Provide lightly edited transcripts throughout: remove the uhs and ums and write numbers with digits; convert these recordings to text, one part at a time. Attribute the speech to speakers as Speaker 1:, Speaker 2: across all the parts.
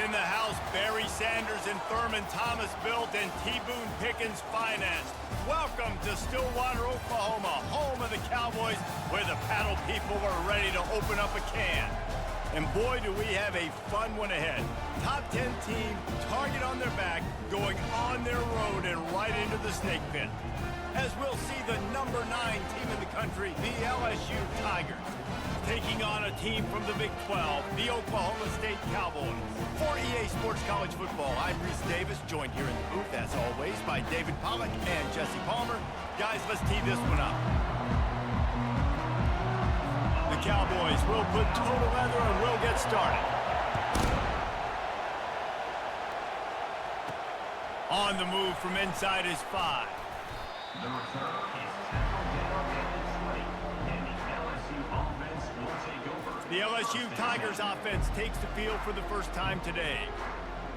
Speaker 1: in the house, Barry Sanders and Thurman Thomas built and T. Boone Pickens financed. Welcome to Stillwater, Oklahoma, home of the Cowboys, where the paddle people are ready to open up a can. And boy, do we have a fun one ahead. Top 10 team, target on their back, going on their road and right into the snake pit. As we'll see the number 9 team in the country, the LSU Tigers, taking on a team from the Big 12, the Oklahoma State Cowboys. For EA Sports College Football, I'm Reese Davis, joined here in the booth, as always, by David Pollack and Jesse Palmer. Guys, let's tee this one up. The Cowboys will put total leather and we'll get started. On the move from inside is 5.
Speaker 2: The return is tackled down at his leg, and the LSU offense will take over.
Speaker 1: The LSU Tigers offense takes the field for the first time today.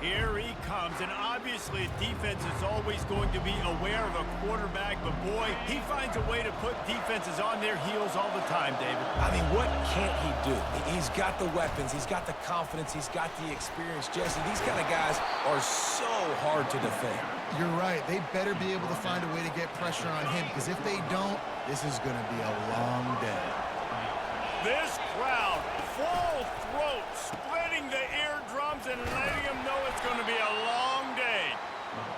Speaker 1: Here he comes, and obviously defense is always going to be aware of a quarterback, but boy, he finds a way to put defenses on their heels all the time, David.
Speaker 3: I mean, what can't he do? He's got the weapons, he's got the confidence, he's got the experience. Jesse, these kind of guys are so hard to defend.
Speaker 4: You're right. They better be able to find a way to get pressure on him, because if they don't, this is going to be a long day.
Speaker 1: This crowd, full throat, splitting the eardrums and letting them know it's going to be a long day.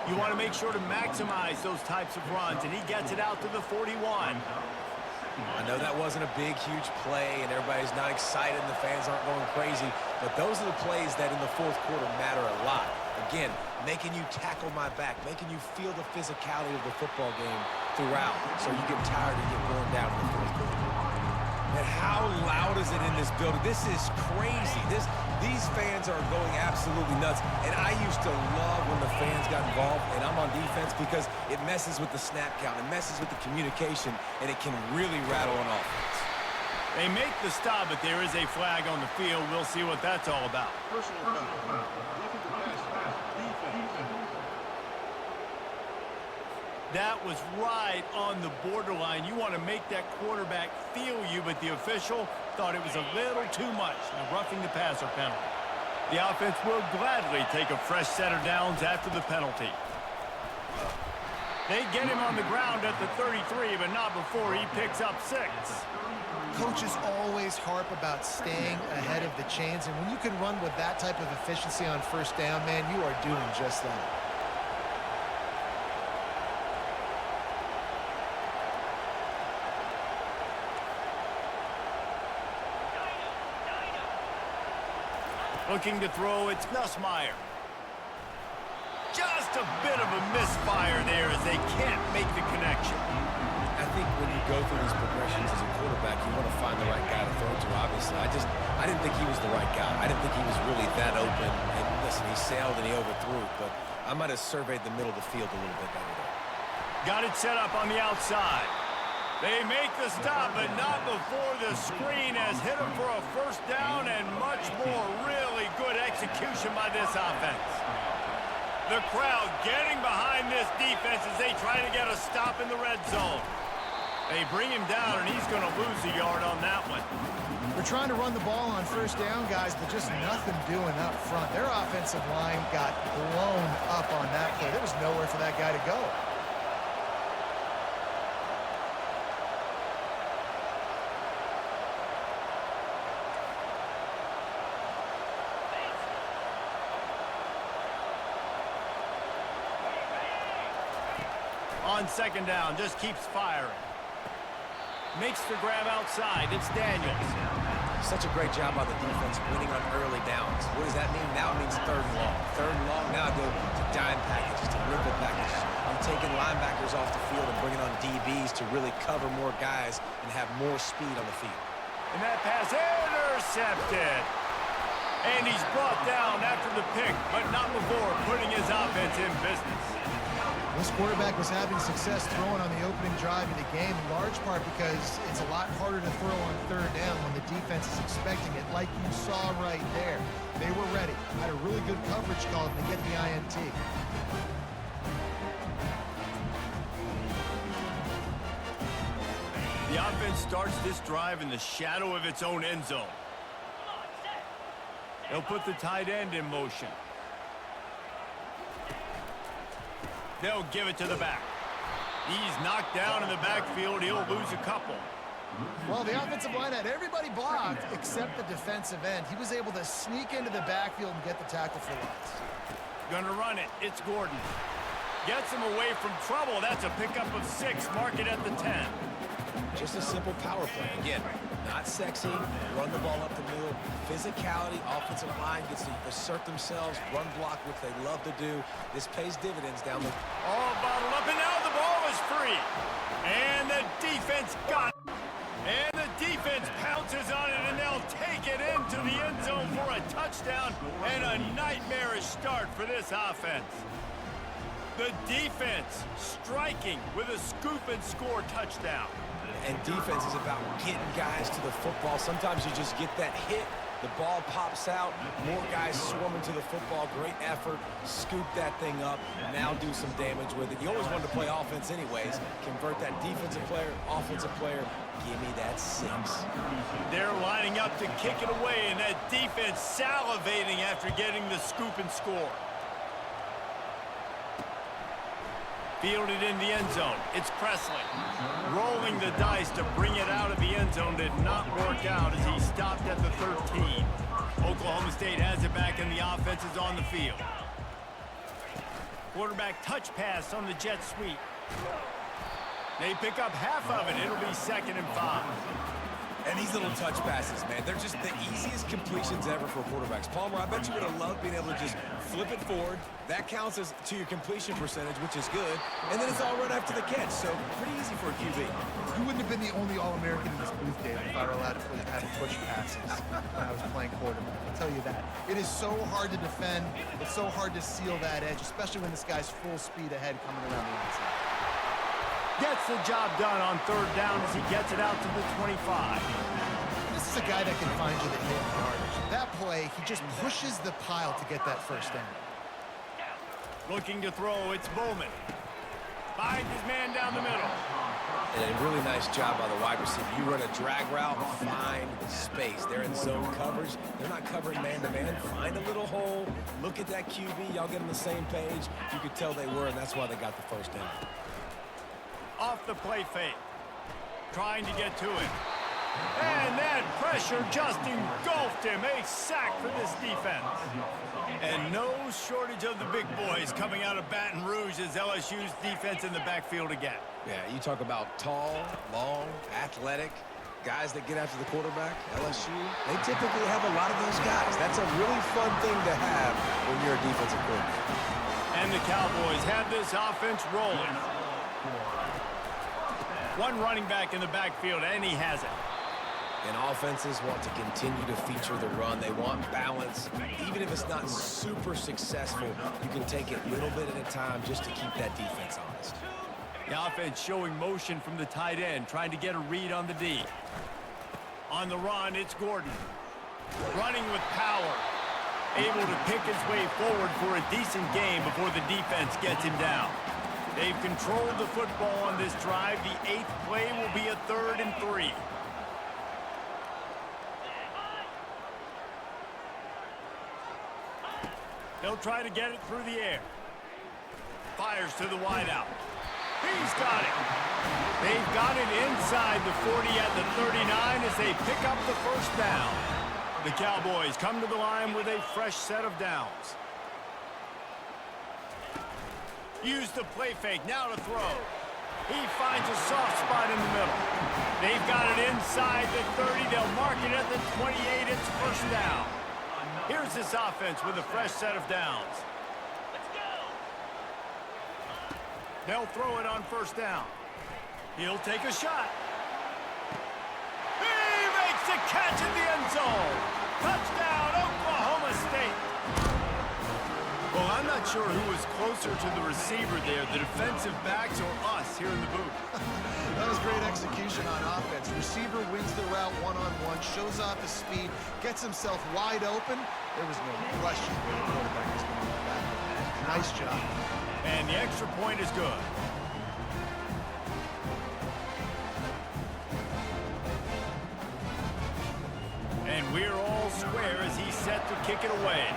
Speaker 1: You want to make sure to maximize those types of runs, and he gets it out to the 41.
Speaker 3: I know that wasn't a big, huge play, and everybody's not excited, and the fans aren't going crazy, but those are the plays that in the fourth quarter matter a lot. Again, making you tackle my back, making you feel the physicality of the football game throughout, so you get tired and get worn down in the fourth quarter. And how loud is it in this building? This is crazy. These fans are going absolutely nuts. And I used to love when the fans got involved, and I'm on defense, because it messes with the snap count, it messes with the communication, and it can really rattle an offense.
Speaker 1: They make the stop, but there is a flag on the field. We'll see what that's all about.
Speaker 5: Personal foul.
Speaker 1: That was right on the borderline. You want to make that quarterback feel you, but the official thought it was a little too much. A roughing the passer penalty. The offense will gladly take a fresh set of downs after the penalty. They get him on the ground at the 33, but not before he picks up 6.
Speaker 4: Coaches always harp about staying ahead of the chains, and when you can run with that type of efficiency on first down, man, you are doing just that.
Speaker 1: Looking to throw, it's Nussmeier. Just a bit of a misfire there as they can't make the connection.
Speaker 3: I think when you go through these progressions as a quarterback, you want to find the right guy to throw to, obviously. I didn't think he was the right guy. I didn't think he was really that open. And listen, he sailed and he overthrew, but I might have surveyed the middle of the field a little bit better there.
Speaker 1: Got it set up on the outside. They make the stop, but not before the screen has hit him for a first down, and much more really good execution by this offense. The crowd getting behind this defense as they try to get a stop in the red zone. They bring him down, and he's going to lose a yard on that one.
Speaker 4: We're trying to run the ball on first down, guys, but just nothing doing up front. Their offensive line got blown up on that play. There was nowhere for that guy to go.
Speaker 1: On second down, just keeps firing. Makes the grab outside. It's Daniels.
Speaker 3: Such a great job by the defense winning on early downs. What does that mean? Now it means third and long. Third and long, now I go to dime packages, to nickel packages. I'm taking linebackers off the field and bringing on DBs to really cover more guys and have more speed on the field.
Speaker 1: And that pass intercepted. And he's brought down after the pick, but not before putting his offense in business.
Speaker 4: This quarterback was having success throwing on the opening drive of the game, in large part because it's a lot harder to throw on third down when the defense is expecting it, like you saw right there. They were ready. Had a really good coverage call to get the INT.
Speaker 1: The offense starts this drive in the shadow of its own end zone. They'll put the tight end in motion. They'll give it to the back. He's knocked down in the backfield. He'll lose a couple.
Speaker 4: Well, the offensive line had everybody blocked except the defensive end. He was able to sneak into the backfield and get the tackle for loss.
Speaker 1: Gonna run it. It's Gordon. Gets him away from trouble. That's a pickup of 6. Mark it at the 10.
Speaker 3: Just a simple power play. Again, not sexy. Run the ball up the middle. Physicality. Offensive line gets to assert themselves. Run block, which they love to do. This pays dividends down the...
Speaker 1: All bottled up, and now the ball is free. And the defense got it. And the defense pounces on it, and they'll take it into the end zone for a touchdown and a nightmarish start for this offense. The defense striking with a scoop and score touchdown.
Speaker 3: And defense is about getting guys to the football. Sometimes you just get that hit, the ball pops out, more guys swarming to the football. Great effort, scoop that thing up, now do some damage with it. You always wanted to play offense anyways. Convert that defensive player, offensive player, give me that 6.
Speaker 1: They're lining up to kick it away, and that defense salivating after getting the scoop and score. Fielded in the end zone. It's Presley. Rolling the dice to bring it out of the end zone did not work out as he stopped at the 13. Oklahoma State has it back, and the offense is on the field. Quarterback touch pass on the jet sweep. They pick up half of it. It'll be 2nd and 5.
Speaker 3: And these little touch passes, man, they're just the easiest completions ever for quarterbacks. Palmer, I bet you would have loved being able to just flip it forward. That counts as to your completion percentage, which is good. And then it's all right after the catch, so pretty easy for a QB.
Speaker 4: You wouldn't have been the only All-American in this booth, David, if I were allowed to have push passes when I was playing quarterback. I'll tell you that. It is so hard to defend. It's so hard to seal that edge, especially when this guy's full speed ahead coming around the outside.
Speaker 1: Gets the job done on 3rd down as he gets it out to the 25.
Speaker 4: This is a guy that can find you the hit yardage. That play, he just pushes the pile to get that 1st down.
Speaker 1: Looking to throw, it's Bowman. Finds his man down the middle.
Speaker 3: And a really nice job by the wide receiver. You run a drag route, find space. They're in zone coverage. They're not covering man-to-man. Find a little hole. Look at that QB. Y'all get on the same page. You could tell they were, and that's why they got the 1st down.
Speaker 1: Off the play fake. Trying to get to it. And that pressure just engulfed him. A sack for this defense. And no shortage of the big boys coming out of Baton Rouge as LSU's defense in the backfield again.
Speaker 3: Yeah, you talk about tall, long, athletic, guys that get after the quarterback, LSU, they typically have a lot of those guys. That's a really fun thing to have when you're a defensive coordinator.
Speaker 1: And the Cowboys have this offense rolling. One running back in the backfield, and he has it.
Speaker 3: And offenses want to continue to feature the run. They want balance. Even if it's not super successful, you can take it little bit at a time just to keep that defense honest.
Speaker 1: The offense showing motion from the tight end, trying to get a read on the D. On the run, it's Gordon. Running with power. Able to pick his way forward for a decent game before the defense gets him down. They've controlled the football on this drive. The 8th play will be a 3rd and 3. They'll try to get it through the air. Fires to the wideout. He's got it. They've got it inside the 40 at the 39 as they pick up the 1st down. The Cowboys come to the line with a fresh set of downs. Use the play fake, now to throw. He finds a soft spot in the middle. They've got it inside the 30. They'll mark it at the 28. It's 1st down. Here's this offense with a fresh set of downs. They'll throw it on 1st down. He'll take a shot. He makes the catch in the end zone. Touchdown, Oklahoma State. Well, I'm not sure who was closer to the receiver there, the defensive backs or us here in the booth.
Speaker 4: That was great execution on offense. Receiver wins the route one-on-one, shows off his speed, gets himself wide open. There was no question where the quarterback was going to go back. Nice job.
Speaker 1: And the extra point is good. And we're all square as he's set to kick it away.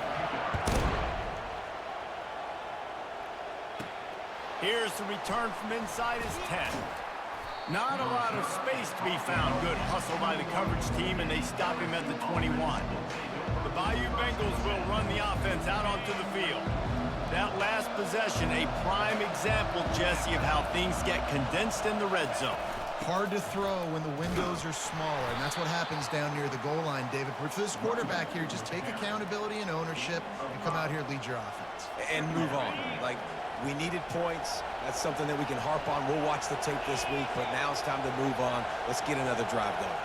Speaker 1: Here's the return from inside his 10. Not a lot of space to be found. Good hustle by the coverage team, and they stop him at the 21. The Bayou Bengals will run the offense out onto the field. That last possession, a prime example, Jesse, of how things get condensed in the red zone.
Speaker 4: Hard to throw when the windows are smaller, and that's what happens down near the goal line, David. But for this quarterback here, just take accountability and ownership and come out here and lead your offense.
Speaker 3: And move on. Like, we needed points. That's something that we can harp on. We'll watch the tape this week, but now it's time to move on. Let's get another drive going.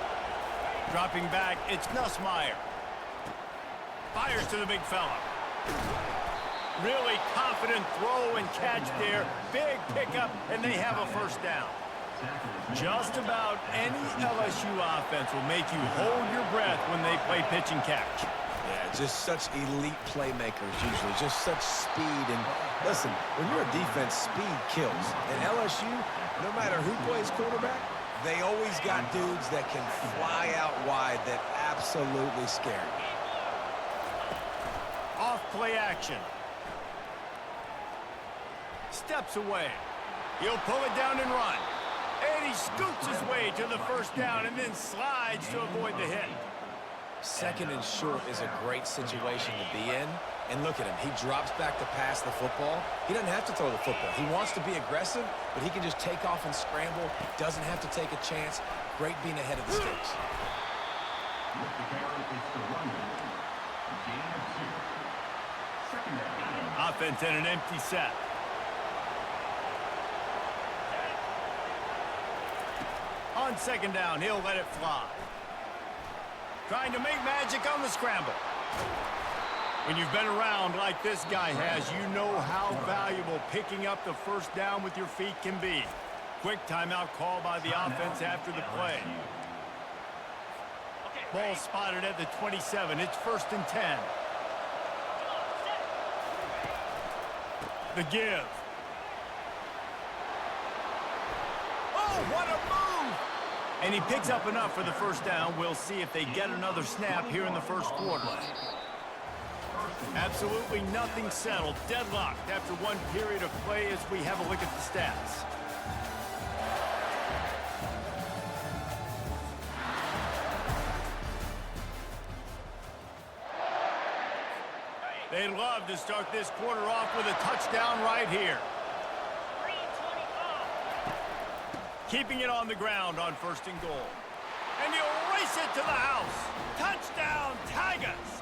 Speaker 1: Dropping back, it's Nussmeier. Fires to the big fella. Really confident throw and catch there. Big pickup, and they have a first down. Just about any LSU offense will make you hold your breath when they play pitch and catch.
Speaker 3: Yeah, just such elite playmakers usually, just such speed. And listen, when you're a defense, speed kills. And LSU, no matter who plays quarterback, they always got dudes that can fly out wide that absolutely scare you.
Speaker 1: Off play action. Steps away. He'll pull it down and run. And he scoots his way to the first down and then slides to avoid the hit.
Speaker 3: Second and short is a great situation to be in. And look at him. He drops back to pass the football. He doesn't have to throw the football. He wants to be aggressive, but he can just take off and scramble. Doesn't have to take a chance. Great being ahead of the sticks.
Speaker 1: Offense in an empty set. On second down, he'll let it fly. Trying to make magic on the scramble. When you've been around like this guy has, you know how valuable picking up the first down with your feet can be. Quick timeout call by the offense after the play. Ball spotted at the 27. It's 1st and 10. The give. Oh, what a move! And he picks up enough for the first down. We'll see if they get another snap here in the first quarter. Absolutely nothing settled. Deadlocked after one period of play as we have a look at the stats. They'd love to start this quarter off with a touchdown right here. Keeping it on the ground on 1st and goal. And he'll race it to the house. Touchdown, Tigers!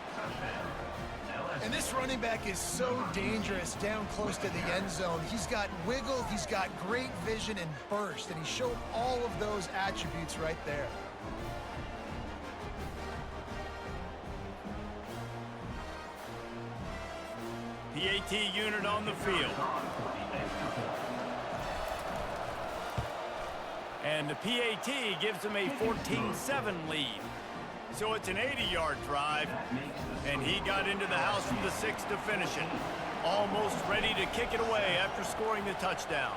Speaker 4: And this running back is so dangerous down close to the end zone. He's got wiggle, he's got great vision and burst, and he showed all of those attributes right there.
Speaker 1: PAT unit on the field. And the PAT gives them a 14-7 lead. So it's an 80-yard drive, and he got into the house from the 6 to finish it. Almost ready to kick it away after scoring the touchdown.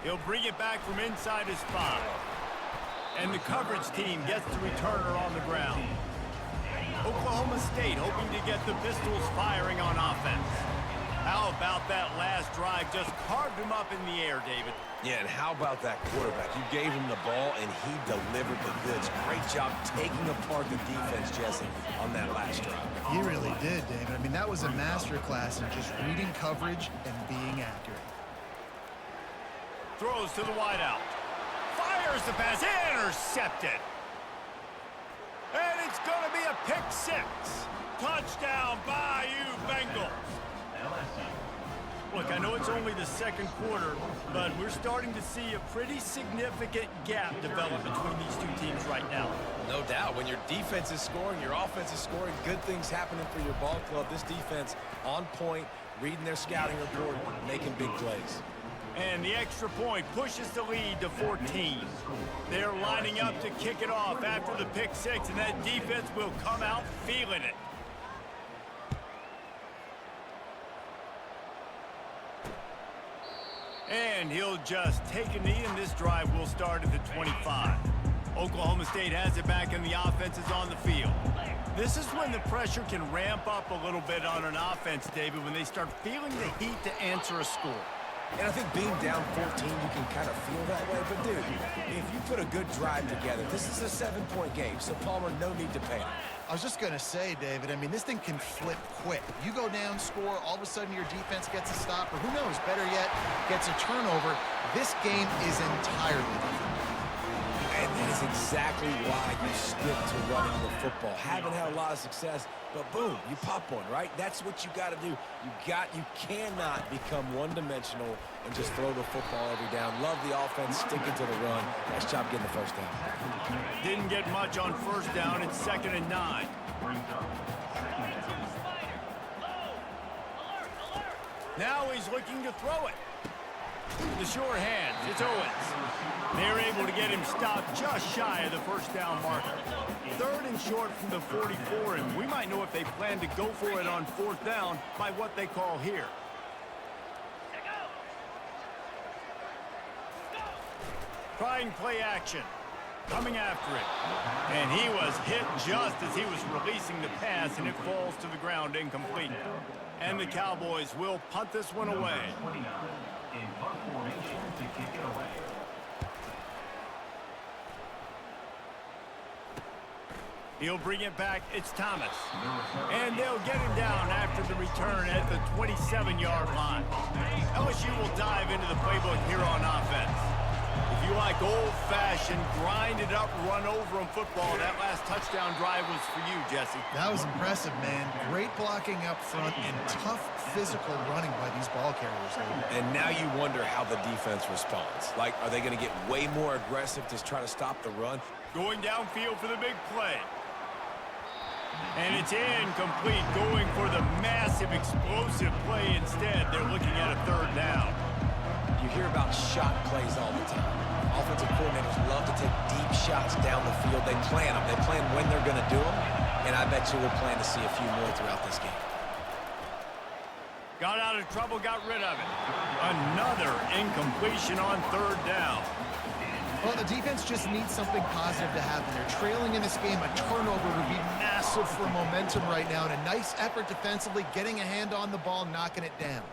Speaker 1: He'll bring it back from inside his 5. And the coverage team gets the returner on the ground. Oklahoma State hoping to get the Pistols firing on offense. How about that last drive? Just carved him up in the air, David.
Speaker 3: Yeah, and how about that quarterback? You gave him the ball, and he delivered the goods. Great job taking apart the defense, Jesse, on that last drive.
Speaker 4: He really did, David. I mean, that was a masterclass in just reading coverage and being accurate.
Speaker 1: Throws to the wideout. Fires the pass. Intercepted. And it's going to be a pick 6. Touchdown, Bayou Bengals. Look, I know it's only the second quarter, but we're starting to see a pretty significant gap develop between these two teams right now.
Speaker 3: No doubt. When your defense is scoring, your offense is scoring, good things happening for your ball club. This defense on point, reading their scouting report, making big plays.
Speaker 1: And the extra point pushes the lead to 14. They're lining up to kick it off after the pick 6, and that defense will come out feeling it. And he'll just take a knee, and this drive will start at the 25. Oklahoma State has it back and the offense is on the field. This is when the pressure can ramp up a little bit on an offense, David, when they start feeling the heat to answer a score.
Speaker 3: And I think being down 14, you can kind of feel that way. But, dude, if you put a good drive together, this is a 7-point game, so Palmer, no need to panic.
Speaker 4: I was just going to say, David, I mean, this thing can flip quick. You go down, score, all of a sudden your defense gets a stop, or who knows, better yet, gets a turnover. This game is entirely different.
Speaker 3: And that is exactly why you stick to running the football. Haven't had a lot of success, but boom, you pop one, right? That's what you got to do. You cannot become one-dimensional and just throw the football every down. Love the offense, sticking to the run. Nice job getting the first down.
Speaker 1: Didn't get much on first down. It's 2nd and 9. Now he's looking to throw it. The short hands, it's Owens. They're able to get him stopped just shy of the first down marker. 3rd and short from the 44, and we might know if they plan to go for it on 4th down by what they call here. Trying play action. Coming after it. And he was hit just as he was releasing the pass, and it falls to the ground incomplete. And the Cowboys will punt this one away.
Speaker 2: In punt formation to kick it away.
Speaker 1: He'll bring it back. It's Thomas. And they'll get him down after the return at the 27-yard line. LSU will dive into the playbook here on offense. If you like old-fashioned, grind-it-up, run-over-'em football, that last touchdown drive was for you, Jesse.
Speaker 4: That was impressive, man. Great blocking up front and tough physical running by these ball carriers.
Speaker 3: And now you wonder how the defense responds. Like, are they going to get way more aggressive to try to stop the run?
Speaker 1: Going downfield for the big play. And it's incomplete, going for the massive, explosive play instead. They're looking at a 3rd down.
Speaker 3: You hear about shot plays all the time. Offensive coordinators love to take deep shots down the field. They plan them. They plan when they're going to do them. And I bet you we'll plan to see a few more throughout this game.
Speaker 1: Got out of trouble, got rid of it. Another incompletion on 3rd down.
Speaker 4: Well, the defense just needs something positive to happen. They're trailing in this game. A turnover would be massive for momentum right now. And a nice effort defensively, getting a hand on the ball, knocking it down.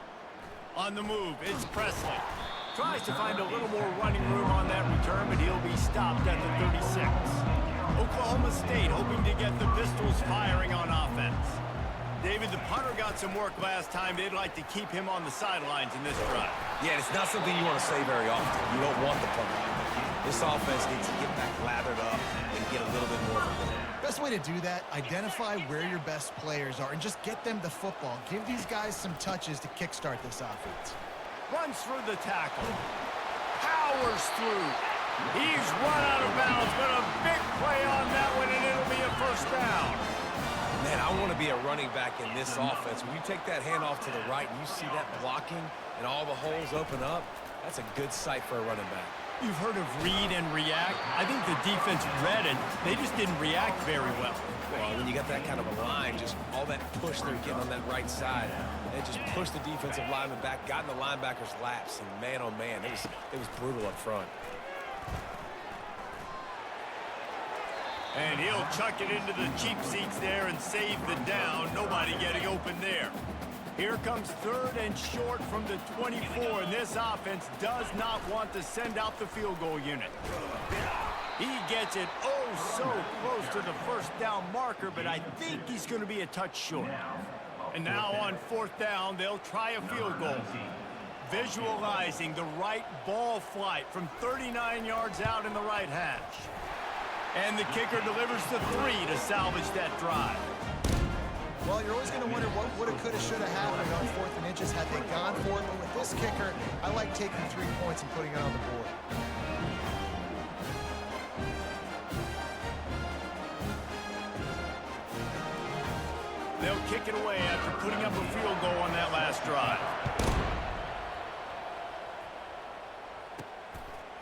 Speaker 1: On the move, it's Presley. Tries to find a little more running room on that return, but he'll be stopped at the 36. Oklahoma State hoping to get the Pistols firing on offense. David, the punter got some work last time. They'd like to keep him on the sidelines in this drive.
Speaker 3: Yeah, it's not something you want to say very often. You don't want the punter. This offense needs to get back lathered up and get a little bit more of a win.
Speaker 4: Best way to do that, identify where your best players are and just get them the football. Give these guys some touches to kickstart this offense.
Speaker 1: Runs through the tackle. Powers through. He's run out of bounds, but a big play on that one, and it'll be a 1st down.
Speaker 3: Man, I want to be a running back in this offense. When you take that handoff to the right and you see that blocking and all the holes open up, that's a good sight for a running back.
Speaker 1: You've heard of read and react. I think the defense read it. They just didn't react very well.
Speaker 3: Well, when you got that kind of a line, just all that push they're getting on that right side, they just pushed the defensive lineman back, got in the linebacker's laps, and man, oh man, it was brutal up front.
Speaker 1: And he'll chuck it into the cheap seats there and save the down. Nobody getting open there. Here comes 3rd and short from the 24, and this offense does not want to send out the field goal unit. He gets it oh so close to the 1st down marker, but I think he's going to be a touch short. And now on 4th down, they'll try a field goal. Visualizing the right ball flight from 39 yards out in the right hash. And the kicker delivers the 3 to salvage that drive.
Speaker 4: Well, you're always going to wonder what woulda, coulda, shoulda happened on 4th and inches had they gone for it. But with this kicker, I like taking 3 points and putting it on the board.
Speaker 1: They'll kick it away after putting up a field goal on that last drive.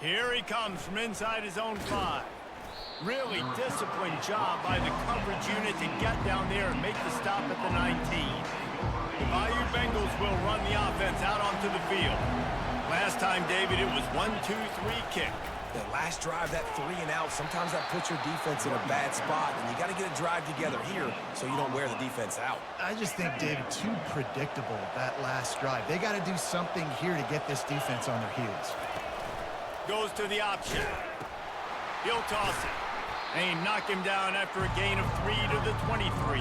Speaker 1: Here he comes from inside his own 5. Really disciplined job by the coverage unit to get down there and make the stop at the 19. The Bayou Bengals will run the offense out onto the field. Last time, David, it was 1-2-3 kick.
Speaker 3: That last drive, that 3 and out, sometimes that puts your defense in a bad spot, and you got to get a drive together here so you don't wear the defense out.
Speaker 4: I just think, David, too predictable, that last drive. They got to do something here to get this defense on their heels.
Speaker 1: Goes to the option. He'll toss it. And he knocked him down after a gain of 3 to the 23.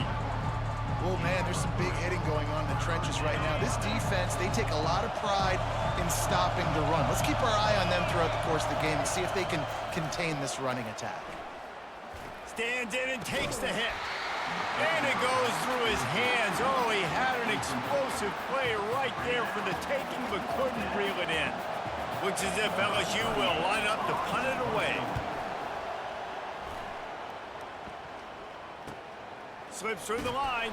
Speaker 4: Oh, man, there's some big hitting going on in the trenches right now. This defense, they take a lot of pride in stopping the run. Let's keep our eye on them throughout the course of the game and see if they can contain this running attack.
Speaker 1: Stands in and takes the hit. And it goes through his hands. Oh, he had an explosive play right there for the taking, but couldn't reel it in. Looks as if LSU will line up to punt it away. Slips through the line,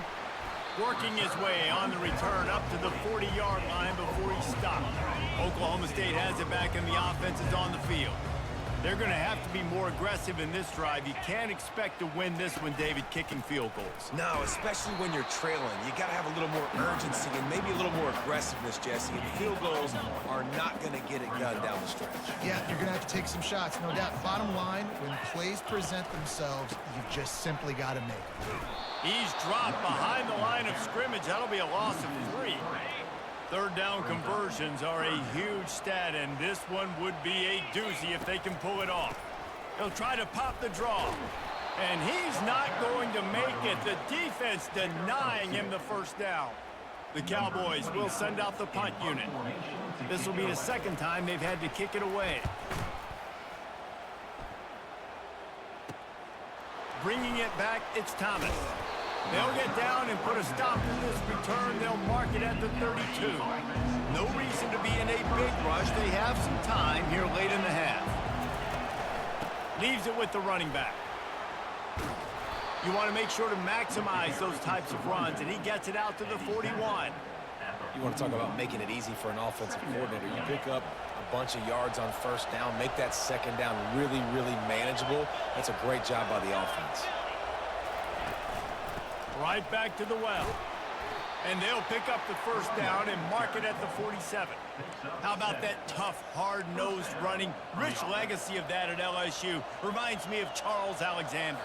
Speaker 1: working his way on the return up to the 40-yard line before he stopped. Oklahoma State has it back and the offense is on the field. They're going to have to be more aggressive in this drive. You can't expect to win this one, David, kicking field goals.
Speaker 3: No, especially when you're trailing. You got to have a little more urgency and maybe a little more aggressiveness, Jesse. And field goals are not going to get it done down the stretch.
Speaker 4: Yeah, you're going to have to take some shots, no doubt. Bottom line, when plays present themselves, you've just simply got to make them.
Speaker 1: He's dropped behind the line of scrimmage. That'll be a loss of 3. Third down conversions are a huge stat, and this one would be a doozy if they can pull it off. He'll try to pop the draw, and he's not going to make it. The defense denying him the first down. The Cowboys will send out the punt unit. This will be the second time they've had to kick it away. Bringing it back, it's Thomas. They'll get down and put a stop to this return. They'll mark it at the 32. No reason to be in a big rush. They have some time here late in the half. Leaves it with the running back. You want to make sure to maximize those types of runs, and he gets it out to the 41.
Speaker 3: You want to talk about making it easy for an offensive coordinator. You pick up a bunch of yards on first down, make that second down really, really manageable. That's a great job by the offense.
Speaker 1: Right back to the well. And they'll pick up the first down and mark it at the 47. How about that tough, hard-nosed running? Rich legacy of that at LSU. Reminds me of Charles Alexander.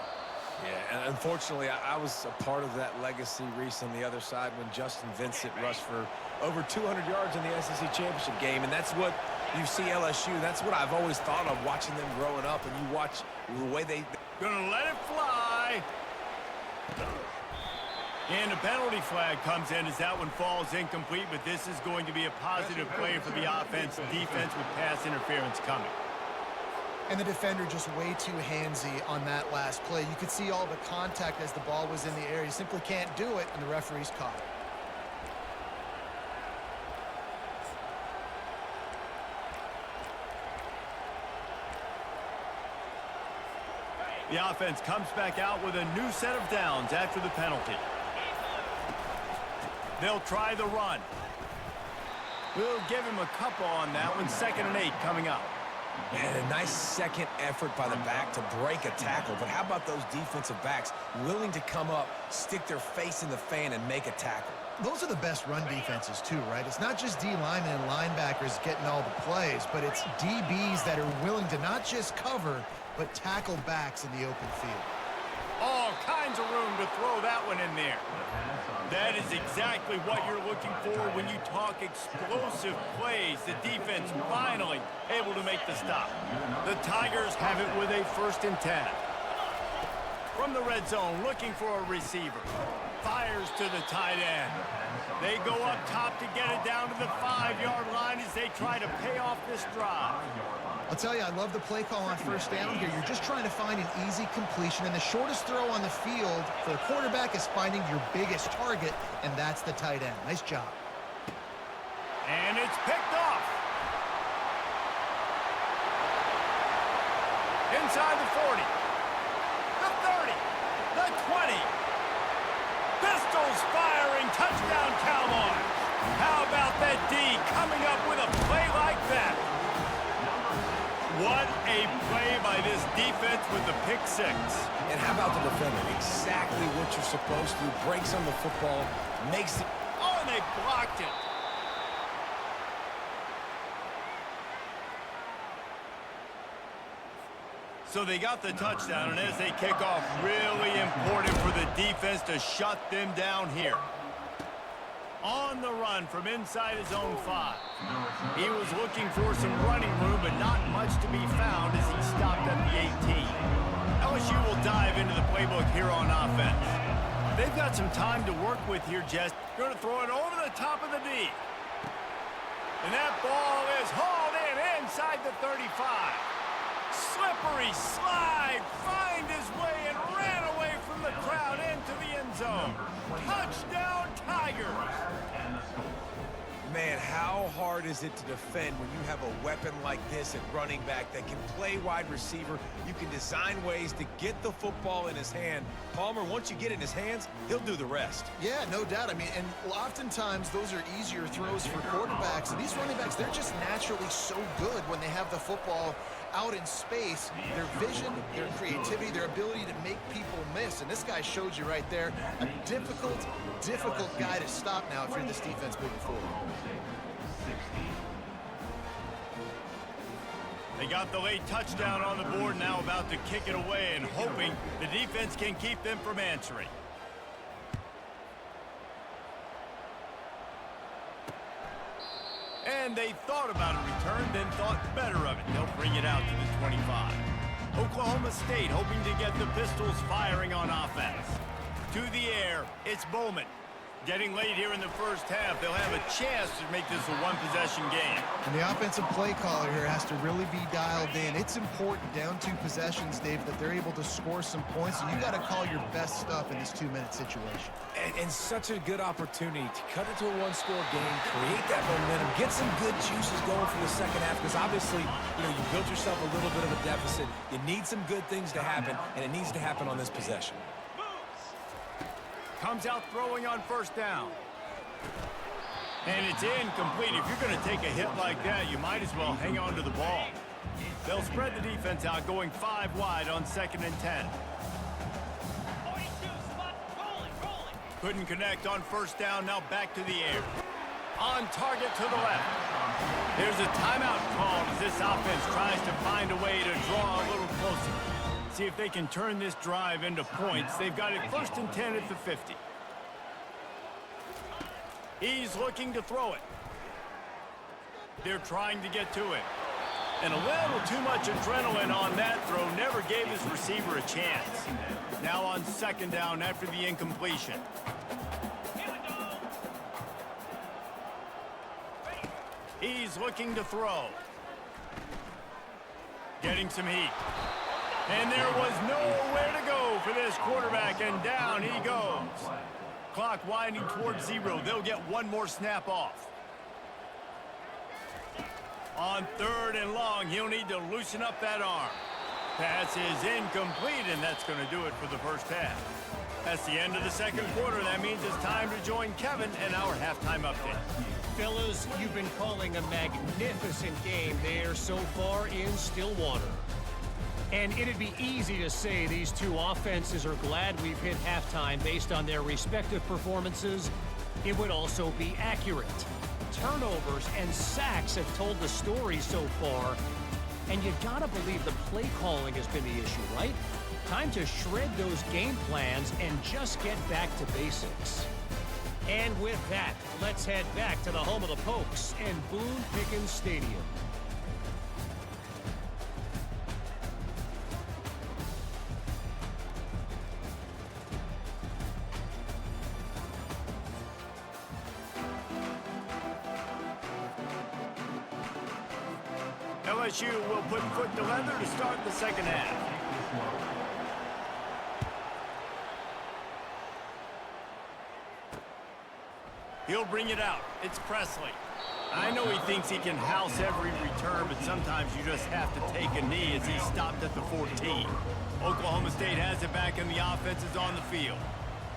Speaker 3: Yeah, and unfortunately, I was a part of that legacy, Reese, on the other side when Justin Vincent rushed for over 200 yards in the SEC Championship game, and that's what you see LSU. That's what I've always thought of watching them growing up, and you watch the way they...
Speaker 1: Gonna let it fly. And a penalty flag comes in as that one falls incomplete, but this is going to be a positive play for the offense. Defense with pass interference coming.
Speaker 4: And the defender just way too handsy on that last play. You could see all the contact as the ball was in the air. You simply can't do it, and the referee's caught it.
Speaker 1: The offense comes back out with a new set of downs after the penalty. They'll try the run. We'll give him a couple on that one. 2nd and 8 coming up.
Speaker 3: And a nice second effort by the back to break a tackle. But how about those defensive backs willing to come up, stick their face in the fan, and make a tackle?
Speaker 4: Those are the best run defenses, too, right? It's not just D linemen and linebackers getting all the plays, but it's DBs that are willing to not just cover, but tackle backs in the open field.
Speaker 1: All kinds of room to throw that one in there. That is exactly what you're looking for when you talk explosive plays. The defense finally able to make the stop. The Tigers have it with a 1st and 10. From the red zone, looking for a receiver. Fires to the tight end. They go up top to get it down to the 5-yard line as they try to pay off this drive.
Speaker 4: I'll tell you, I love the play call on first down here. You're just trying to find an easy completion, and the shortest throw on the field for the quarterback is finding your biggest target, and that's the tight end. Nice job.
Speaker 1: And it's picked off. Inside the 40. The 30. The 20. Pistols firing. Touchdown, Cowboys. How about that D coming up with a play like that? What a play by this defense with the pick 6.
Speaker 3: And how about the defender? Exactly what you're supposed to do. Breaks on the football, makes it...
Speaker 1: Oh, and they blocked it. So they got the touchdown, and as they kick off, really important for the defense to shut them down here. On the run from inside his own 5. He was looking for some running room, but not much to be found as he stopped at the 18. LSU will dive into the playbook here on offense. They've got some time to work with here, Jess. Going to throw it over the top of the D. And that ball is hauled in inside the 35. Slippery slide, find his way and ran away from the crowd into the end zone. Touchdown, Tigers!
Speaker 3: Man, how hard is it to defend when you have a weapon like this at running back that can play wide receiver? You can design ways to get the football in his hand. Palmer, once you get it in his hands, he'll do the rest.
Speaker 4: Yeah, no doubt. I mean, and oftentimes those are easier throws for quarterbacks. And these running backs, they're just naturally so good when they have the football out in space. Their vision, their creativity, their ability to make people miss. And this guy showed you right there, a difficult guy to stop now if you're this defense moving forward.
Speaker 1: They got the late touchdown on the board, now about to kick it away and hoping the defense can keep them from answering. And they thought about a return, then thought better of it. They'll bring it out to the 25. Oklahoma State hoping to get the Pistols firing on offense. To the air, it's Bowman. Getting late here in the first half, they'll have a chance to make this a one-possession game.
Speaker 4: And the offensive play caller here has to really be dialed in. It's important down 2 possessions, Dave, that they're able to score some points. And you got to call your best stuff in this 2-minute situation.
Speaker 3: And such a good opportunity to cut it to a one-score game, create that momentum, get some good juices going for the second half, because obviously, you know, you built yourself a little bit of a deficit. You need some good things to happen, and it needs to happen on this possession.
Speaker 1: Comes out throwing on first down. And it's incomplete. If you're going to take a hit like that, you might as well hang on to the ball. They'll spread the defense out, going 5 wide on 2nd and 10. Couldn't connect on first down, now back to the air. On target to the left. There's a timeout called as this offense tries to find a way to draw a little closer. See if they can turn this drive into points. They've got it 1st and 10 at the 50. He's looking to throw it. They're trying to get to it. And a little too much adrenaline on that throw never gave his receiver a chance. Now on 2nd down after the incompletion. He's looking to throw. Getting some heat. And there was nowhere to go for this quarterback, and down he goes. Clock winding towards 0. They'll get one more snap off. On 3rd and long, he'll need to loosen up that arm. Pass is incomplete, and that's going to do it for the first half. That's the end of the second quarter. That means it's time to join Kevin and our halftime update.
Speaker 5: Fellas, you've been calling a magnificent game there so far in Stillwater. And it'd be easy to say these two offenses are glad we've hit halftime based on their respective performances. It would also be accurate. Turnovers and sacks have told the story so far. And you gotta believe the play calling has been the issue, right? Time to shred those game plans and just get back to basics. And with that, let's head back to the home of the Pokes and Boone Pickens Stadium.
Speaker 1: LSU will put foot to leather to start the second half. He'll bring it out. It's Presley. I know he thinks he can house every return, but sometimes you just have to take a knee as he stopped at the 14. Oklahoma State has it back and the offense is on the field.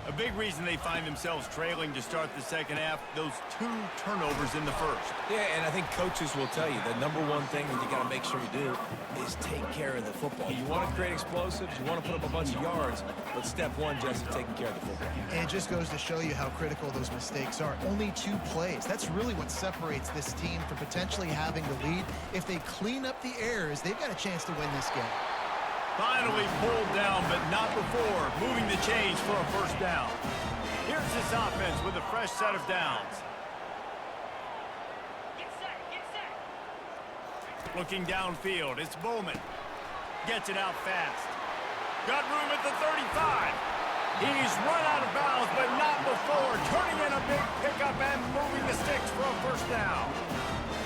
Speaker 1: A big reason they find themselves trailing to start the second half, those 2 turnovers in the first.
Speaker 3: Yeah, and I think coaches will tell you the number one thing that you got to make sure you do is take care of the football. You want to create explosives, you want to put up a bunch of yards, but step one, Jesse, taking care of the football.
Speaker 4: And it just goes to show you how critical those mistakes are. Only 2 plays. That's really what separates this team from potentially having the lead. If they clean up the errors, they've got a chance to win this game.
Speaker 1: Finally pulled down, but not before moving the chains for a first down. Here's this offense with a fresh set of downs. Looking downfield, it's Bowman. Gets it out fast. Got room at the 35. He's run out of bounds, but not before turning in a big pickup and moving the sticks for a first down.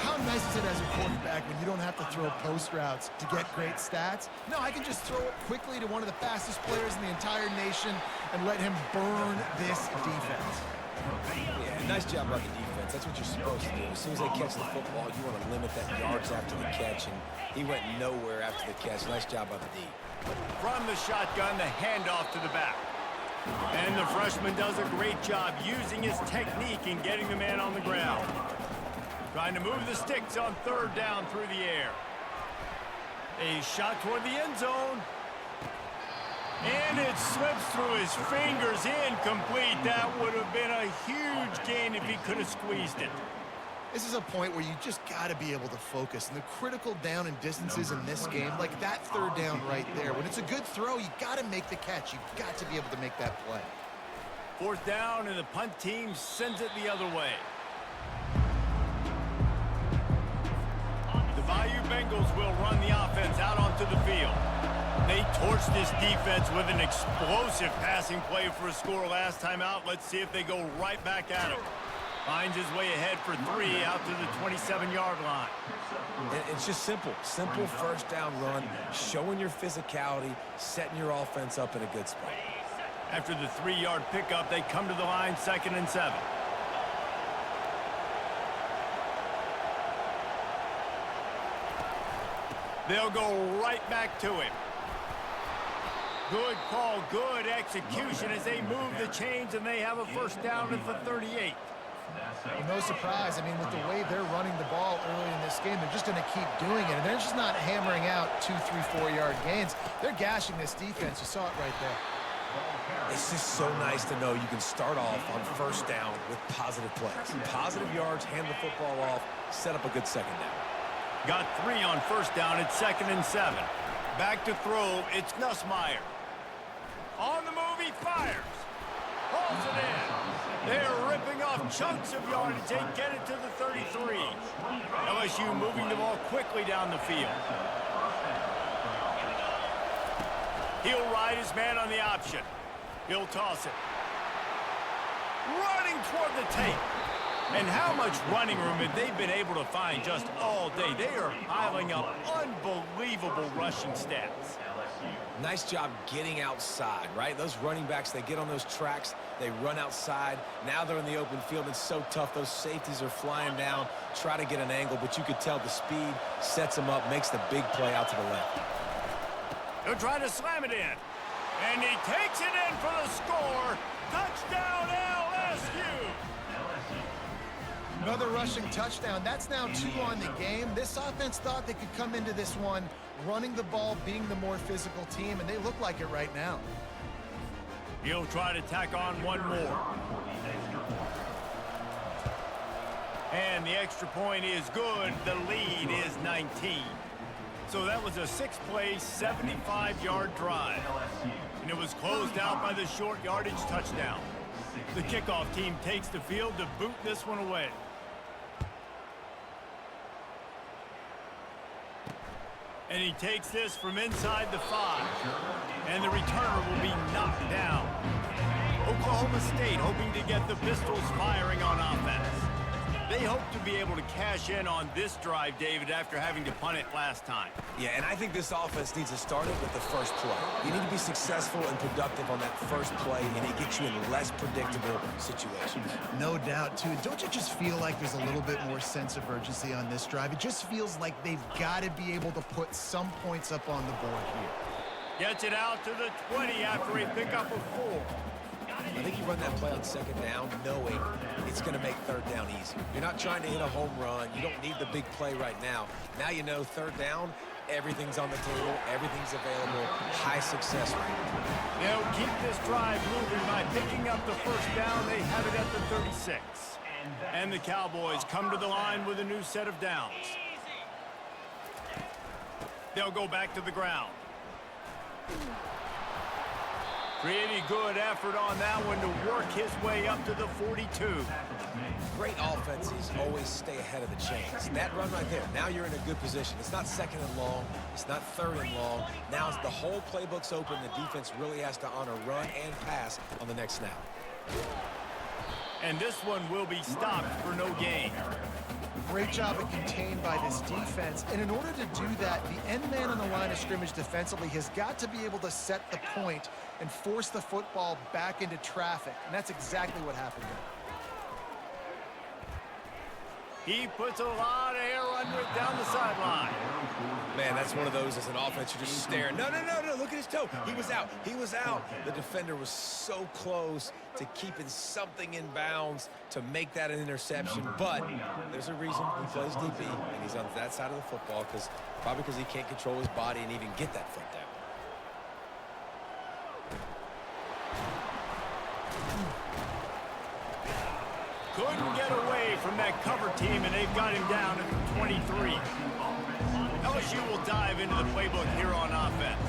Speaker 4: How nice is it as a quarterback when you don't have to throw post routes to get great stats? No, I can just throw it quickly to one of the fastest players in the entire nation and let him burn this defense.
Speaker 3: Yeah, nice job by the defense. That's what you're supposed to do. As soon as they catch the football, you want to limit that yards after the catch, and he went nowhere after the catch. Nice job by the D.
Speaker 1: From the shotgun, the handoff to the back. And the freshman does a great job using his technique in getting the man on the ground. Trying to move the sticks on third down through the air. A shot toward the end zone. And it slips through his fingers, incomplete. That would have been a huge gain if he could have squeezed it.
Speaker 4: This is a point where you just got to be able to focus. And the critical down and distances in this game, like that third down right there, when it's a good throw, you got to make the catch. You've got to be able to make that play.
Speaker 1: Fourth down, and the punt team sends it the other way. The Bayou Bengals will run the offense out onto the field. They torched this defense with an explosive passing play for a score last time out. Let's see if they go right back at him. Finds his way ahead for 3 out to the 27-yard line.
Speaker 3: It's just simple. Simple first down run, showing your physicality, setting your offense up in a good spot.
Speaker 1: After the 3-yard pickup, they come to the line, 2nd and 7. They'll go right back to him. Good call, good execution as they move the chains, and they have a first down at the 38.
Speaker 4: Well, no surprise. I mean, with the way they're running the ball early in this game, they're just going to keep doing it. And they're just not hammering out 2, 3, 4-yard gains. They're gashing this defense. You saw it right there.
Speaker 3: It's just so nice to know you can start off on first down with positive plays. Positive yards, hand the football off, set up a good second down.
Speaker 1: Got 3 on first down at 2nd and 7. Back to throw, it's Nussmeier. On the move, he fires. Pulls it in. They're ripping off chunks of yardage. They get it to the 33. LSU moving the ball quickly down the field. He'll ride his man on the option. He'll toss it. Running toward the tape. And how much running room have they been able to find just all day? They are piling up unbelievable rushing stats.
Speaker 3: Nice job getting outside, right? Those running backs, they get on those tracks, they run outside. Now they're in the open field. It's so tough. Those safeties are flying down, try to get an angle, but you could tell the speed sets them up, makes the big play out to the left.
Speaker 1: They'll try to slam it in. And he takes it in for the score. Touchdown, LSU!
Speaker 4: Another rushing touchdown. That's now 2 on the game. This offense thought they could come into this one running the ball, being the more physical team, and they look like it right now.
Speaker 1: He'll try to tack on one more. And the extra point is good. The lead is 19. So that was a 6-play, 75-yard drive. And it was closed out by the short yardage touchdown. The kickoff team takes the field to boot this one away. And he takes this from inside the 5. And the returner will be knocked down. Oklahoma State hoping to get the Pistols firing on offense. They hope to be able to cash in on this drive, David, after having to punt it last time.
Speaker 3: Yeah, and I think this offense needs to start it with the first play. You need to be successful and productive on that first play, and it gets you in less predictable situations.
Speaker 4: No doubt, too. Don't you just feel like there's a little bit more sense of urgency on this drive? It just feels like they've got to be able to put some points up on the board here.
Speaker 1: Gets it out to the 20 after a pickup of 4.
Speaker 3: I think you run that play on second down knowing it's going to make third down easier. You're not trying to hit a home run. You don't need the big play right now. Now you know third down, everything's on the table, everything's available, high success rate.
Speaker 1: They'll keep this drive moving by picking up the first down. They have it at the 36. And the Cowboys come to the line with a new set of downs. They'll go back to the ground. Pretty good effort on that one to work his way up to the 42.
Speaker 3: Great offenses always stay ahead of the chains. That run right there, now you're in a good position. It's not second and long. It's not third and long. Now the whole playbook's open. The defense really has to honor run and pass on the next snap.
Speaker 1: And this one will be stopped for no gain.
Speaker 4: Great job of contained by this defense. And in order to do that, the end man on the line of scrimmage defensively has got to be able to set the point and force the football back into traffic. And that's exactly what happened there.
Speaker 1: He puts a lot of air under it down the sideline.
Speaker 3: Man, that's one of those as an offense you're just staring. No, look at his toe. He was out. He was out. The defender was so close to keeping something in bounds to make that an interception. But there's a reason he plays DB, and he's on that side of the football probably because he can't control his body and even get that foot down.
Speaker 1: Couldn't get away from that cover team, and they've got him down at the 23. LSU will dive into the playbook here on offense.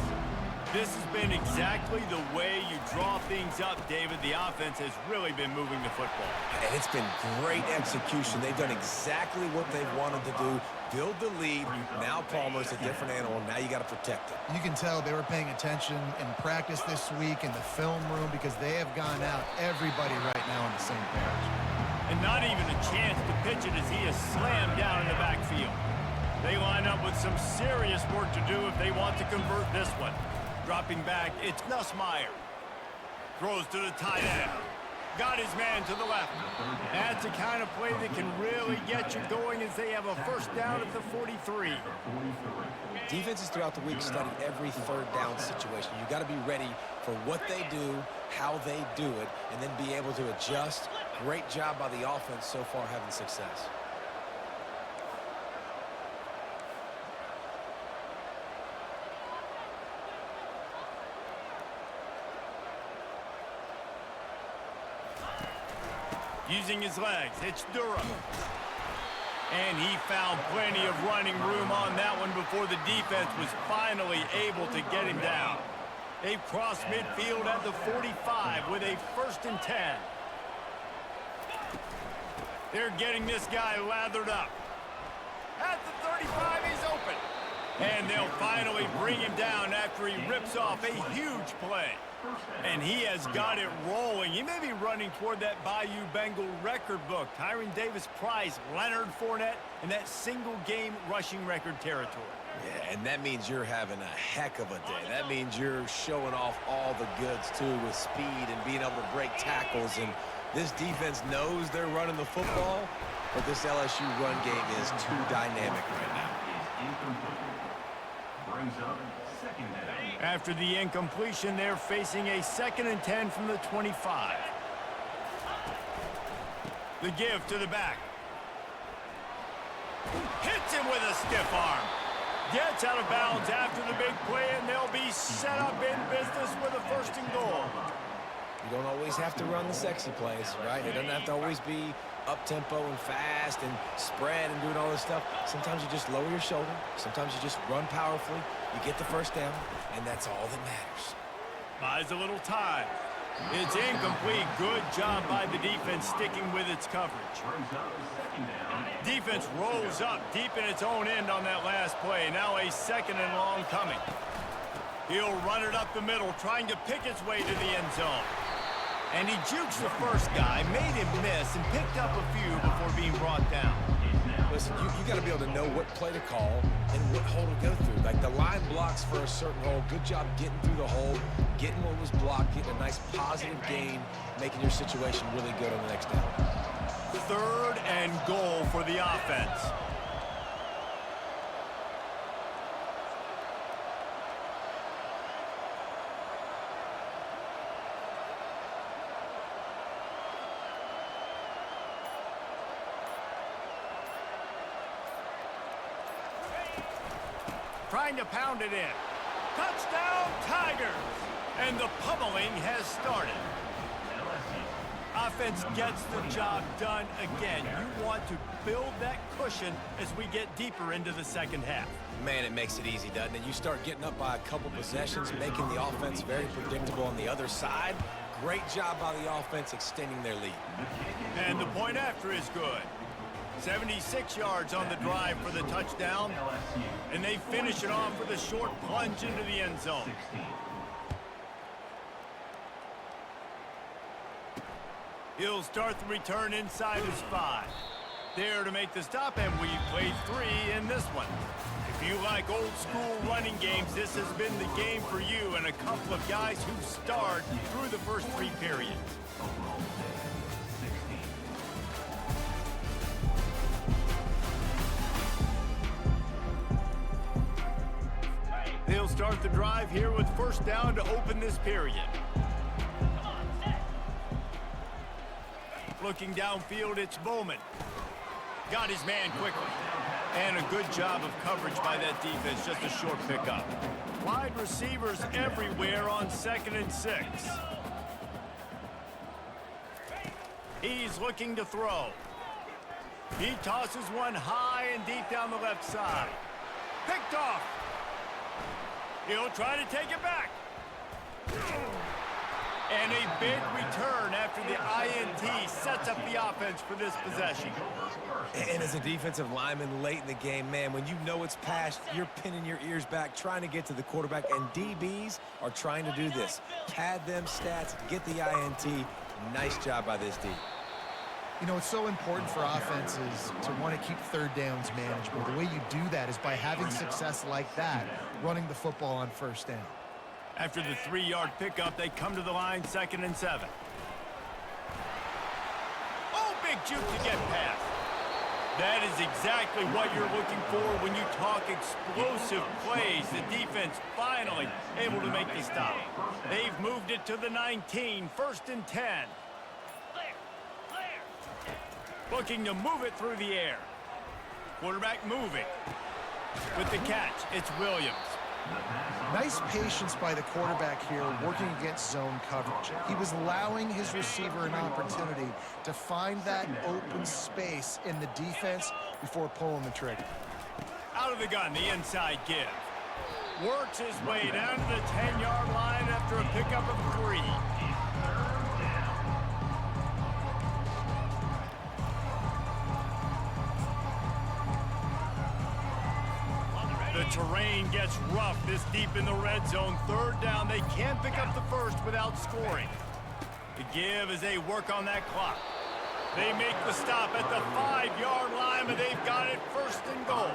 Speaker 1: This has been exactly the way you draw things up, David. The offense has really been moving the football.
Speaker 3: And it's been great execution. They've done exactly what they've wanted to do. Build the lead. Now Palmer's a different animal. Now you got to protect it.
Speaker 4: You can tell they were paying attention in practice this week in the film room because they have gone out, everybody right now on the same page.
Speaker 1: And not even a chance to pitch it as he is slammed down in the backfield. They line up with some serious work to do if they want to convert this one. Dropping back, it's Nussmeier. Throws to the tight end. Got his man to the left. That's the kind of play that can really get you going as they have a first down at the 43.
Speaker 3: Defenses throughout the week study every third down situation. You got to be ready for what they do, how they do it, and then be able to adjust. Great job by the offense so far having success.
Speaker 1: Using his legs, it's Durham. And he found plenty of running room on that one before the defense was finally able to get him down. They've crossed midfield at the 45 with a 1st and 10. They're getting this guy lathered up. At the 35, he's open. And they'll finally bring him down after he rips off a huge play. And he has got it rolling. He may be running toward that Bayou Bengal record book. Tyron Davis-Price, Leonard Fournette, and that single-game rushing record territory.
Speaker 3: Yeah, and that means you're having a heck of a day. That means you're showing off all the goods, too, with speed and being able to break tackles. And this defense knows they're running the football, but this LSU run game is too dynamic right now.
Speaker 2: Brings up second down.
Speaker 1: After the incompletion, they're facing a 2nd and 10 from the 25. The give to the back. Hits him with a stiff arm. Gets out of bounds after the big play, and they'll be set up in business with a 1st and goal.
Speaker 3: You don't always have to run the sexy plays, right? It doesn't have to always be up-tempo and fast and spread and doing all this stuff. Sometimes you just lower your shoulder. Sometimes you just run powerfully. You get the 1st down, and that's all that matters.
Speaker 1: Buys a little time. It's incomplete. Good job by the defense sticking with its coverage.
Speaker 2: Brings up second down.
Speaker 1: Defense rolls up deep in its own end on that last play. Now a 2nd and long coming. He'll run it up the middle, trying to pick its way to the end zone. And he jukes the first guy, made him miss, and picked up a few before being brought down.
Speaker 3: Listen, you got to be able to know what play to call and what hole to go through. Like the line blocks for a certain hole. Good job getting through the hole, getting what was blocked, getting a nice positive gain, making your situation really good on the next down.
Speaker 1: 3rd and goal for the offense. Trying to pound it in. Touchdown, Tigers! And the pummeling has started. A offense gets the job done again. You want to build that cushion as we get deeper into the second half.
Speaker 3: Man, it makes it easy, doesn't it? You start getting up by a couple possessions, making the offense very predictable on the other side. Great job by the offense extending their lead.
Speaker 1: And the point after is good. 76 yards on the drive for the touchdown, and they finish it off with a short plunge into the end zone. He'll start the return inside his 5. There to make the stop, and we played 3 in this one. If you like old school running games, this has been the game for you and a couple of guys who starred through the first 3 periods. They'll start the drive here with first down to open this period. Looking downfield, it's Bowman. Got his man quickly. And a good job of coverage by that defense, just a short pickup. Wide receivers everywhere on 2nd and 6. He's looking to throw. He tosses one high and deep down the left side. Picked off. He'll try to take it back. And a big return after the INT sets up the offense for this possession.
Speaker 3: And as a defensive lineman late in the game, man, when you know it's past, you're pinning your ears back, trying to get to the quarterback, and DBs are trying to do this. Pad them stats, get the INT. Nice job by this D.
Speaker 4: You know, it's so important for offenses to want to keep third downs manageable. The way you do that is by having success like that, running the football on first down.
Speaker 1: After the 3-yard pickup, they come to the line 2nd and 7. Oh, big juke to get past. That is exactly what you're looking for when you talk explosive plays. The defense finally able to make the stop. They've moved it to the 19, 1st and 10. Looking to move it through the air. Quarterback moving. With the catch, it's Williams.
Speaker 4: Nice patience by the quarterback here, working against zone coverage. He was allowing his receiver an opportunity to find that open space in the defense before pulling the trigger.
Speaker 1: Out of the gun, the inside give. Works his way down to the 10-yard line after a pickup of 3. The terrain gets rough this deep in the red zone. 3rd down, they can't pick up the first without scoring. The give as they work on that clock. They make the stop at the 5-yard line, but they've got it 1st and goal.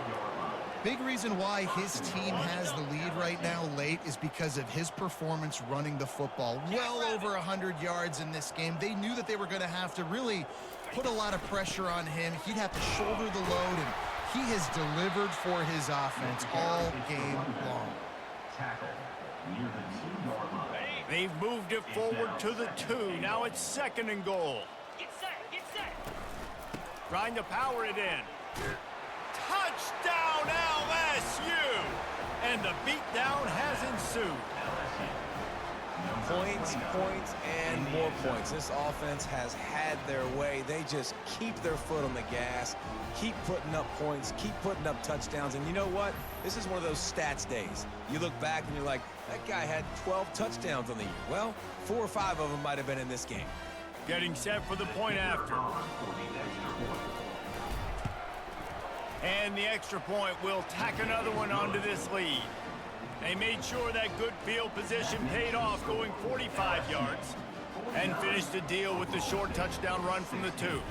Speaker 4: Big reason why his team has the lead right now late is because of his performance running the football. Well over 100 yards in this game. They knew that they were going to have to really put a lot of pressure on him. He'd have to shoulder the load, and he has delivered for his offense all game long.
Speaker 1: They've moved it forward to the 2. Now it's 2nd and goal.
Speaker 6: Get set.
Speaker 1: Trying to power it in. Touchdown LSU! And the beatdown has ensued.
Speaker 3: Points, and more points. This offense has had their way. They just keep their foot on the gas, keep putting up points, keep putting up touchdowns. And you know what? This is one of those stats days. You look back and you're like, that guy had 12 touchdowns on the year. Well, 4 or 5 of them might have been in this game.
Speaker 1: Getting set for the point after. And the extra point will tack another one onto this lead. They made sure that good field position paid off, going 45 yards, and finished the deal with the short touchdown run from the 2.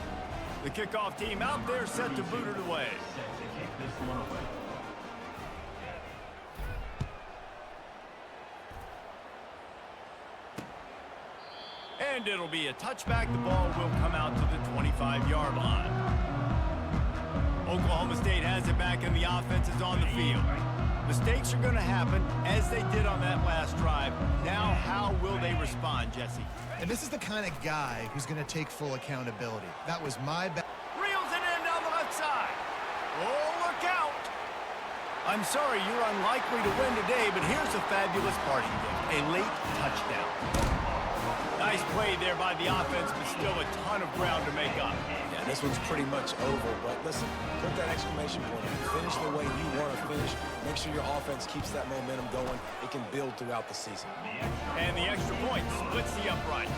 Speaker 1: The kickoff team out there set to boot it away. And it'll be a touchback. The ball will come out to the 25-yard line. Oklahoma State has it back, and the offense is on the field. Mistakes are going to happen, as they did on that last drive. Now, how will they respond, Jesse?
Speaker 4: And this is the kind of guy who's going to take full accountability. That was my bad.
Speaker 1: Reels it in down the left side. Oh, look out. I'm sorry, you're unlikely to win today, but here's a fabulous parting gift. A late touchdown. Nice play there by the offense, but still a ton of ground to make up.
Speaker 3: Yeah, this one's pretty much over, but listen, put that exclamation point on it. Finish the way you want to finish. Make sure your offense keeps that momentum going. It can build throughout the season.
Speaker 1: And the extra point splits the uprights.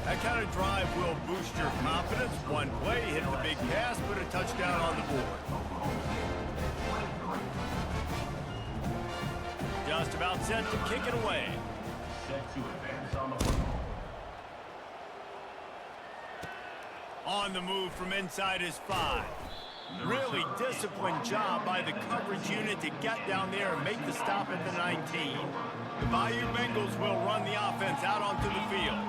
Speaker 1: That kind of drive will boost your confidence. One play, hit the big pass, put a touchdown on the board. Just about set to kick it away.
Speaker 2: Set to advance on the football.
Speaker 1: On the move from inside his 5. Really disciplined job by the coverage unit to get down there and make the stop at the 19. The Bayou Bengals will run the offense out onto the field.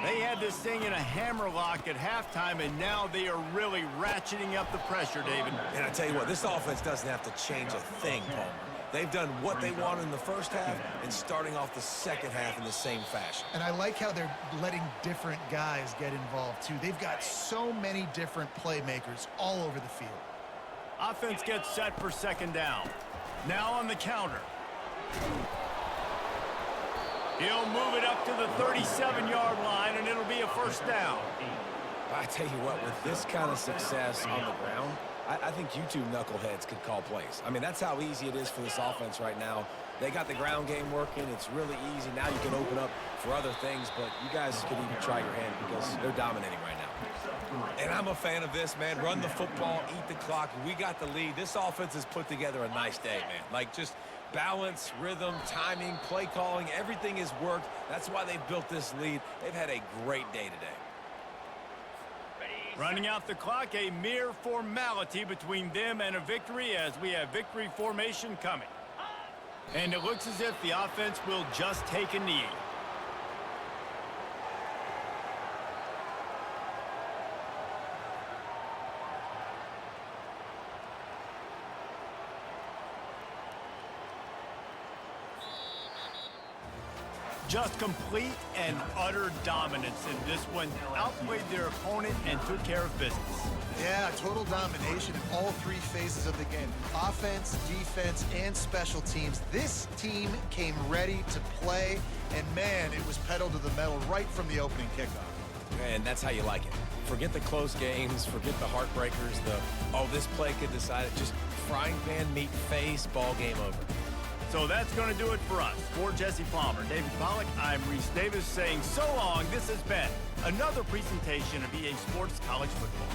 Speaker 1: They had this thing in a hammerlock at halftime, and now they are really ratcheting up the pressure, David.
Speaker 3: And I tell you what, this offense doesn't have to change a thing, Palmer. They've done what they wanted in the first half and starting off the second half in the same fashion.
Speaker 4: And I like how they're letting different guys get involved, too. They've got so many different playmakers all over the field.
Speaker 1: Offense gets set for second down. Now on the counter. He'll move it up to the 37-yard line, and it'll be a first down.
Speaker 3: I tell you what, with this kind of success on the ground, I think you two knuckleheads could call plays. I mean, that's how easy it is for this offense right now. They got the ground game working. It's really easy. Now you can open up for other things, but you guys could even try your hand because they're dominating right now. And I'm a fan of this, man. Run the football, eat the clock. We got the lead. This offense has put together a nice day, man. Like, just balance, rhythm, timing, play calling, everything has worked. That's why they've built this lead. They've had a great day today.
Speaker 1: Running out the clock, a mere formality between them and a victory as we have victory formation coming. And it looks as if the offense will just take a knee. Just complete and utter dominance in this one. Outplayed their opponent and took care of business.
Speaker 4: Yeah, total domination in all 3 phases of the game. Offense, defense, and special teams. This team came ready to play, and man, it was pedal to the metal right from the opening kickoff.
Speaker 3: And that's how you like it. Forget the close games, forget the heartbreakers, this play could decide it. Just frying pan meet face, ball game over.
Speaker 1: So that's going to do it for us. For Jesse Palmer, David Pollack, I'm Reese Davis saying so long. This has been another presentation of EA Sports College Football.